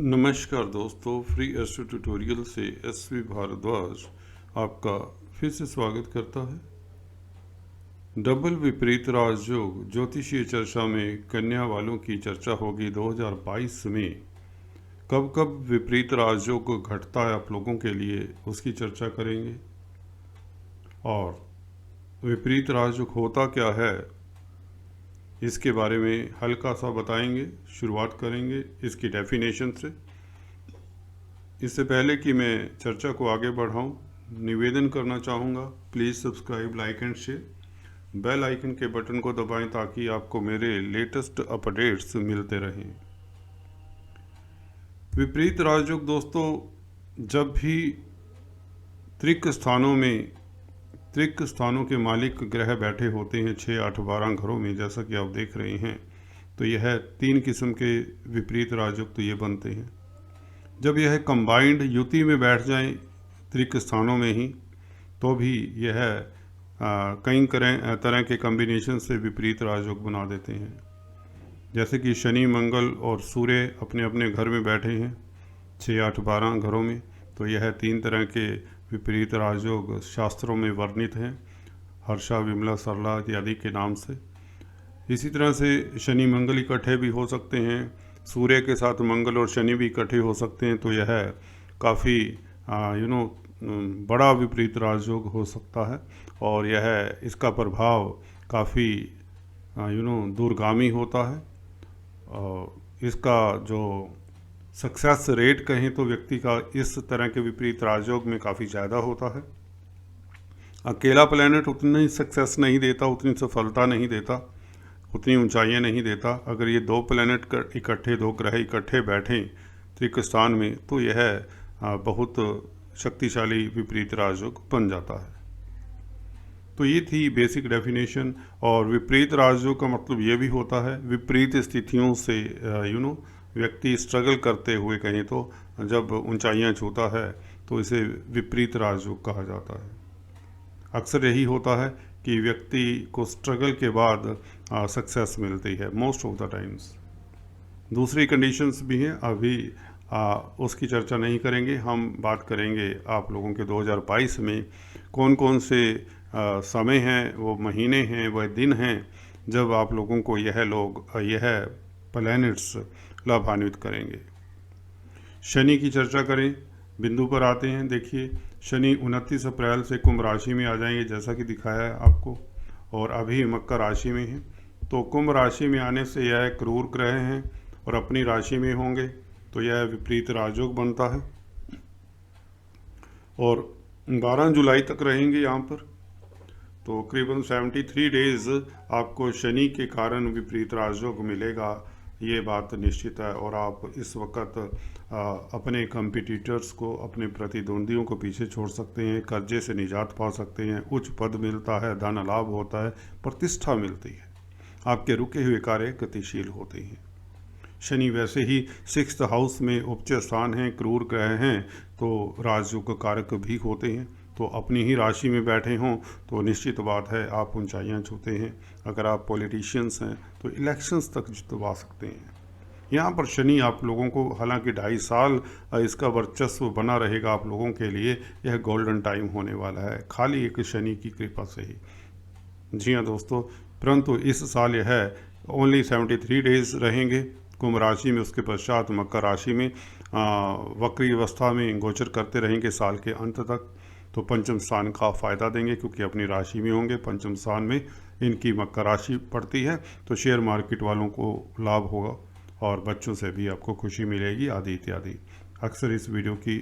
नमस्कार दोस्तों, free astro tutorial से एसवी भारद्वाज आपका फिर से स्वागत करता है। डबल विपरीत राजयोग ज्योतिषीय चर्चा में कन्या वालों की चर्चा होगी 2022 में। कब कब विपरीत राजयोग घटता है आप लोगों के लिए, उसकी चर्चा करेंगे। और विपरीत राजयोग होता क्या है, इसके बारे में हल्का सा बताएंगे। शुरुआत करेंगे इसकी डेफिनेशन से। इससे पहले कि मैं चर्चा को आगे बढ़ाऊं, निवेदन करना चाहूँगा, please subscribe, like and share. Bell icon के बटन को दबाएं ताकि आपको मेरे लेटेस्ट अपडेट्स मिलते रहें। विपरीत राजयोग दोस्तों, जब भी त्रिक स्थानों के मालिक ग्रह बैठे होते हैं 6, 8, 12 घरों में, जैसा कि आप देख रहे हैं, तो यह 3 किस्म के विपरीत राजयोग तो ये बनते हैं। जब यह कंबाइंड युति में बैठ जाएं त्रिक स्थानों में ही, तो भी यह कई तरह के कॉम्बिनेशन से विपरीत राजयोग बना देते हैं। जैसे कि शनि, मंगल और सूर्य अपने अपने घर में बैठे हैं 6, 8, 12 घरों में, तो यह 3 तरह के विपरीत राजयोग शास्त्रों में वर्णित हैं, हर्षा, विमला, सरला इत्यादि के नाम से। इसी तरह से शनि मंगल इकट्ठे भी हो सकते हैं, सूर्य के साथ मंगल और शनि भी इकट्ठे हो सकते हैं, तो यह काफ़ी बड़ा विपरीत राजयोग हो सकता है। और यह इसका प्रभाव काफ़ी दूरगामी होता है। और इसका जो सक्सेस रेट कहें तो व्यक्ति का इस तरह के विपरीत राजयोग में काफ़ी ज़्यादा होता है। अकेला प्लैनेट उतनी सक्सेस नहीं देता, उतनी सफलता नहीं देता, उतनी ऊंचाइयां नहीं देता। अगर ये 2 प्लैनेट इकट्ठे, 2 ग्रह इकट्ठे बैठें त्रिक स्थान में, तो यह बहुत शक्तिशाली विपरीत राजयोग बन जाता है। तो ये थी बेसिक डेफिनेशन। और विपरीत राजयोग का मतलब ये भी होता है विपरीत स्थितियों से व्यक्ति स्ट्रगल करते हुए, कहें तो जब ऊंचाइयां छूता है, तो इसे विपरीत राजयोग कहा जाता है। अक्सर यही होता है कि व्यक्ति को स्ट्रगल के बाद सक्सेस मिलती है मोस्ट ऑफ द टाइम्स। दूसरी कंडीशंस भी हैं, अभी उसकी चर्चा नहीं करेंगे। हम बात करेंगे आप लोगों के 2022 में कौन कौन से समय हैं, वो महीने हैं, वह दिन हैं जब आप लोगों को यह प्लैनेट्स लाभान्वित करेंगे। शनि की चर्चा करें, बिंदु पर आते हैं। देखिए, शनि 29 अप्रैल से कुंभ राशि में आ जाएंगे, जैसा कि दिखाया है आपको, और अभी मकर राशि में हैं। तो कुंभ राशि में आने से यह क्रूर ग्रह हैं और अपनी राशि में होंगे, तो यह विपरीत राजयोग बनता है। और 12 जुलाई तक रहेंगे यहाँ पर, तो करीबन 73 डेज आपको शनि के कारण विपरीत राजयोग मिलेगा, ये बात निश्चित है। और आप इस वक्त अपने कॉम्पिटिटर्स को, अपने प्रतिद्वंदियों को पीछे छोड़ सकते हैं, कर्जे से निजात पा सकते हैं, उच्च पद मिलता है, धन लाभ होता है, प्रतिष्ठा मिलती है, आपके रुके हुए कार्य गतिशील होते हैं। शनि वैसे ही 6th हाउस में उच्च स्थान हैं, क्रूर ग्रह हैं, तो राजयोग कारक भी होते हैं। तो अपनी ही राशि में बैठे हों तो निश्चित बात है आप ऊंचाइयां छूते हैं। अगर आप पॉलिटिशियंस हैं तो इलेक्शंस तक जितवा सकते हैं। यहाँ पर शनि आप लोगों को, हालांकि 2.5 साल इसका वर्चस्व बना रहेगा आप लोगों के लिए, यह गोल्डन टाइम होने वाला है, खाली एक शनि की कृपा से ही। जी हाँ दोस्तों, परंतु इस साल यह ओनली 73 डेज रहेंगे कुंभ राशि में। उसके पश्चात मकर राशि में वक्री अवस्था में गोचर करते रहेंगे साल के अंत तक। तो पंचम स्थान का फ़ायदा देंगे क्योंकि अपनी राशि में होंगे। पंचम स्थान में इनकी मकर राशि पड़ती है, तो शेयर मार्केट वालों को लाभ होगा और बच्चों से भी आपको खुशी मिलेगी, आदि इत्यादि। अक्सर इस वीडियो की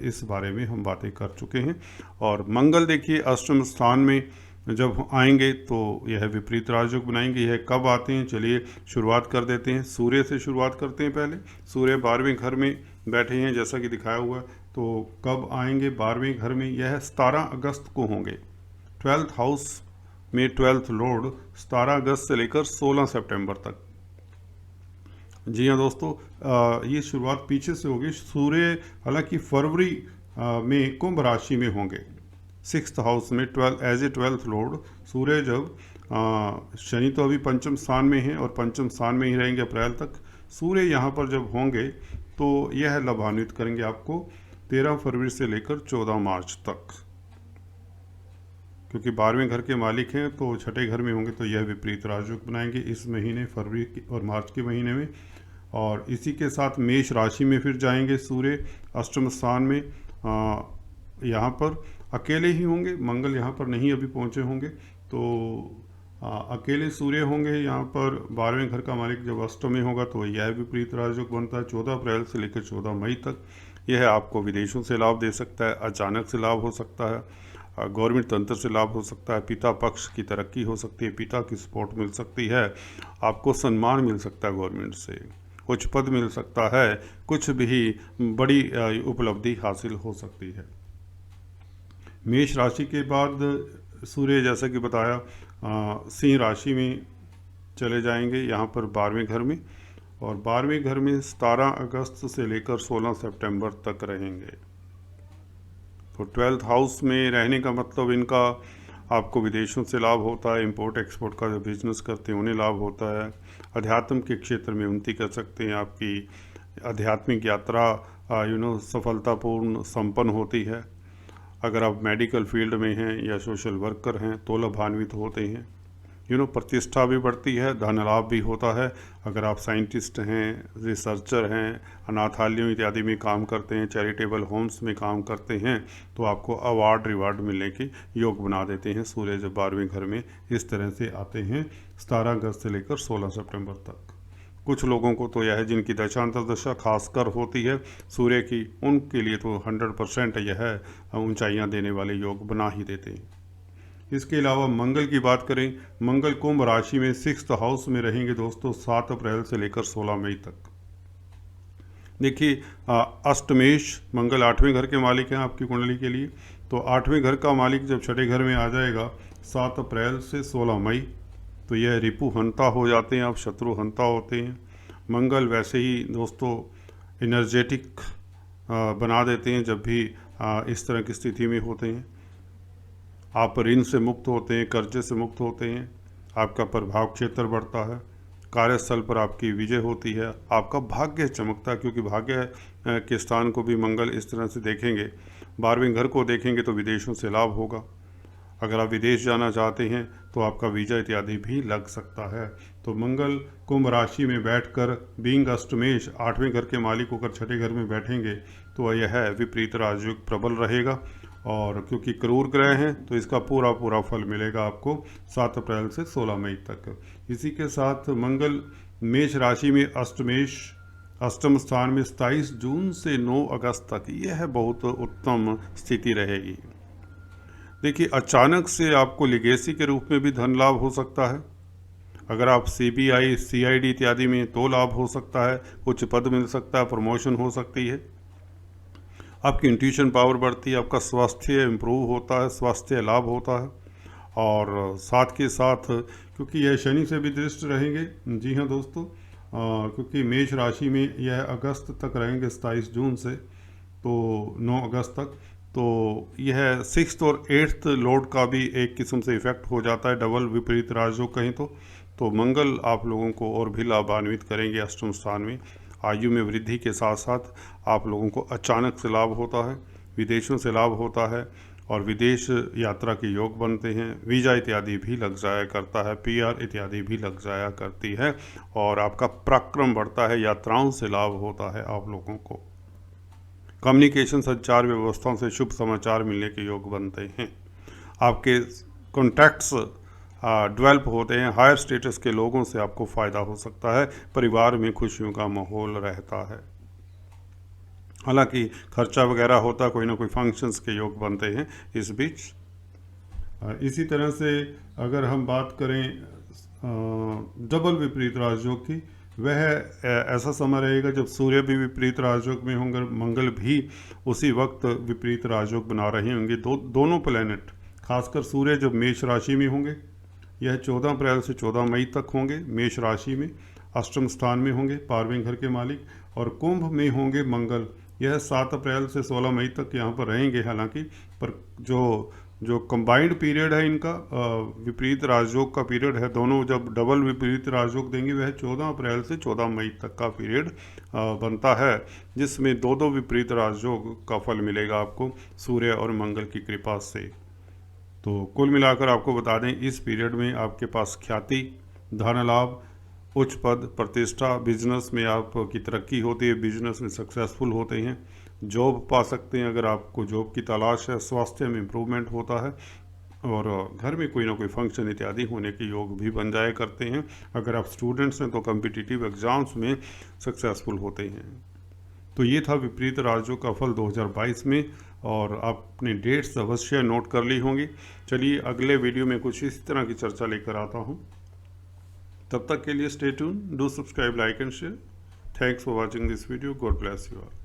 इस बारे में हम बातें कर चुके हैं। और मंगल देखिए अष्टम स्थान में जब आएंगे तो यह विपरीत राजयोग बनाएंगे। यह कब आते हैं, चलिए शुरुआत कर देते हैं। सूर्य से शुरुआत करते हैं। पहले सूर्य 12वें घर में बैठे हैं, जैसा कि दिखाया हुआ है। तो कब आएंगे 12वें घर में, यह 17 अगस्त को होंगे। 12th हाउस में 12th लॉर्ड 17 अगस्त से लेकर 16 सितंबर तक। जी हाँ दोस्तों, ये शुरुआत पीछे से होगी। सूर्य हालांकि फरवरी में कुंभ राशि में होंगे 6th हाउस में, 12th लॉर्ड सूर्य। जब शनि तो अभी पंचम स्थान में है और पंचम स्थान में ही रहेंगे अप्रैल तक। सूर्य यहाँ पर जब होंगे तो यह लाभान्वित करेंगे आपको 13 फरवरी से लेकर 14 मार्च तक। क्योंकि 12वें घर के मालिक हैं तो छठे घर में होंगे, तो यह विपरीत राजयोग बनाएंगे इस महीने फरवरी और मार्च के महीने में। और इसी के साथ मेष राशि में फिर जाएंगे सूर्य अष्टम स्थान में। यहाँ पर अकेले ही होंगे, मंगल यहाँ पर नहीं अभी पहुँचे होंगे, तो अकेले सूर्य होंगे यहाँ पर। 12वें घर का मालिक जब अष्टम में होगा तो यह विपरीत राजयोग बनता है 14 अप्रैल से लेकर 14 मई तक। यह आपको विदेशों से लाभ दे सकता है, अचानक से लाभ हो सकता है, गवर्नमेंट तंत्र से लाभ हो सकता है, पिता पक्ष की तरक्की हो सकती है, पिता की सपोर्ट मिल सकती है, आपको सम्मान मिल सकता है गवर्नमेंट से, कुछ पद मिल सकता है, कुछ भी बड़ी उपलब्धि हासिल हो सकती है। मेष राशि के बाद सूर्य जैसा कि बताया सिंह राशि में चले जाएंगे यहाँ पर 12वें घर में, और 12वें घर में 17 अगस्त से लेकर 16 सितंबर तक रहेंगे। तो 12th हाउस में रहने का मतलब इनका आपको विदेशों से लाभ होता है, इंपोर्ट एक्सपोर्ट का जो बिजनेस करते हैं उन्हें लाभ होता है, अध्यात्म के क्षेत्र में उन्नति कर सकते हैं, आपकी आध्यात्मिक यात्रा सफलतापूर्ण संपन्न होती है। अगर आप मेडिकल फील्ड में हैं या सोशल वर्कर हैं तो लाभान्वित होते हैं, प्रतिष्ठा भी बढ़ती है, धन लाभ भी होता है। अगर आप साइंटिस्ट हैं, रिसर्चर हैं, अनाथालयों इत्यादि में काम करते हैं, चैरिटेबल होम्स में काम करते हैं, तो आपको अवार्ड रिवार्ड मिलने के योग बना देते हैं सूर्य जब 12वें घर में इस तरह से आते हैं 17 अगस्त से लेकर 16 सितंबर तक। कुछ लोगों को तो यह है जिनकी दशांतर दशा खासकर होती है सूर्य की, उनके लिए तो 100% यह ऊंचाइयां देने वाले योग बना ही देते हैं। इसके अलावा मंगल की बात करें, मंगल कुंभ राशि में 6th हाउस में रहेंगे दोस्तों 7 अप्रैल से लेकर 16 मई तक। देखिए अष्टमेश, मंगल 8वें घर के मालिक हैं आपकी कुंडली के लिए, तो 8वें घर का मालिक जब छठे घर में आ जाएगा 7 अप्रैल से 16 मई, तो यह रिपु हंता हो जाते हैं, आप शत्रु हंता होते हैं। मंगल वैसे ही दोस्तों एनर्जेटिक बना देते हैं जब भी इस तरह की स्थिति में होते हैं। आप ऋण से मुक्त होते हैं, कर्जे से मुक्त होते हैं, आपका प्रभाव क्षेत्र बढ़ता है, कार्यस्थल पर आपकी विजय होती है, आपका भाग्य चमकता है, क्योंकि भाग्य के स्थान को भी मंगल इस तरह से देखेंगे, 12वें घर को देखेंगे तो विदेशों से लाभ होगा। अगर आप विदेश जाना चाहते हैं तो आपका वीजा इत्यादि भी लग सकता है। तो मंगल कुंभ राशि में बैठकर बीइंग अष्टमेश 8वें घर के मालिक होकर छठे घर में बैठेंगे तो यह विपरीत राजयोग प्रबल रहेगा, और क्योंकि क्रूर ग्रह हैं तो इसका पूरा पूरा फल मिलेगा आपको 7 अप्रैल से 16 मई तक। इसी के साथ मंगल मेष राशि में अष्टमेश अष्टम स्थान में 27 जून से 9 अगस्त तक, यह बहुत उत्तम स्थिति रहेगी। देखिए अचानक से आपको लिगेसी के रूप में भी धन लाभ हो सकता है। अगर आप CBI CID इत्यादि में तो लाभ हो सकता है, कुछ पद मिल सकता है, प्रमोशन हो सकती है, आपकी इंट्यूशन पावर बढ़ती है, आपका स्वास्थ्य इम्प्रूव होता है, स्वास्थ्य लाभ होता है। और साथ के साथ क्योंकि यह शनि से भी दृष्ट रहेंगे, जी हाँ दोस्तों, क्योंकि मेष राशि में यह अगस्त तक रहेंगे 27 जून से तो 9 अगस्त तक, तो यह 6th और 8th लॉर्ड का भी एक किस्म से इफेक्ट हो जाता है, डबल विपरीत राजयोग कहें तो मंगल आप लोगों को और भी लाभान्वित करेंगे अष्टम स्थान में। आयु में वृद्धि के साथ साथ आप लोगों को अचानक से लाभ होता है, विदेशों से लाभ होता है, और विदेश यात्रा के योग बनते हैं, वीज़ा इत्यादि भी लग जाया करता है, PR इत्यादि भी लग जाया करती है, और आपका पराक्रम बढ़ता है, यात्राओं से लाभ होता है आप लोगों को। कम्युनिकेशन संचार व्यवस्थाओं से शुभ समाचार मिलने के योग बनते हैं, आपके कॉन्टैक्ट्स डेवलप होते हैं, हायर स्टेटस के लोगों से आपको फ़ायदा हो सकता है, परिवार में खुशियों का माहौल रहता है। हालांकि खर्चा वगैरह होता है, कोई ना कोई फंक्शंस के योग बनते हैं इस बीच। इसी तरह से अगर हम बात करें डबल विपरीत राजयोग की, वह ऐसा समय रहेगा जब सूर्य भी विपरीत राजयोग में होंगे, मंगल भी उसी वक्त विपरीत राजयोग बना रहे होंगे। दोनों प्लैनेट, खासकर सूर्य जब मेष राशि में होंगे, यह 14 अप्रैल से 14 मई तक होंगे मेष राशि में, अष्टम स्थान में होंगे 12वें घर के मालिक, और कुंभ में होंगे मंगल, यह 7 अप्रैल से 16 मई तक यहाँ पर रहेंगे। हालांकि पर जो जो कंबाइंड पीरियड है इनका विपरीत राजयोग का पीरियड है, दोनों जब डबल विपरीत राजयोग देंगे वह 14 अप्रैल से 14 मई तक का पीरियड बनता है, जिसमें दो दो विपरीत राजयोग का फल मिलेगा आपको सूर्य और मंगल की कृपा से। तो कुल मिलाकर आपको बता दें, इस पीरियड में आपके पास ख्याति, धन लाभ, उच्च पद प्रतिष्ठा, बिजनेस में आपकी तरक्की होती है, बिजनेस में सक्सेसफुल होते हैं, जॉब पा सकते हैं अगर आपको जॉब की तलाश है, स्वास्थ्य में इम्प्रूवमेंट होता है और घर में कोई ना कोई फंक्शन इत्यादि होने के योग भी बन जाया करते हैं। अगर आप स्टूडेंट्स हैं तो कम्पिटिटिव एग्जाम्स में सक्सेसफुल होते हैं। तो ये था विपरीत राजयोग का फल 2022 में, और आपने डेट्स अवश्य नोट कर ली होंगी। चलिए अगले वीडियो में कुछ इसी तरह की चर्चा लेकर आता हूँ। तब तक के लिए stay tune, do subscribe, like and share. Thanks for watching this video. God bless you all.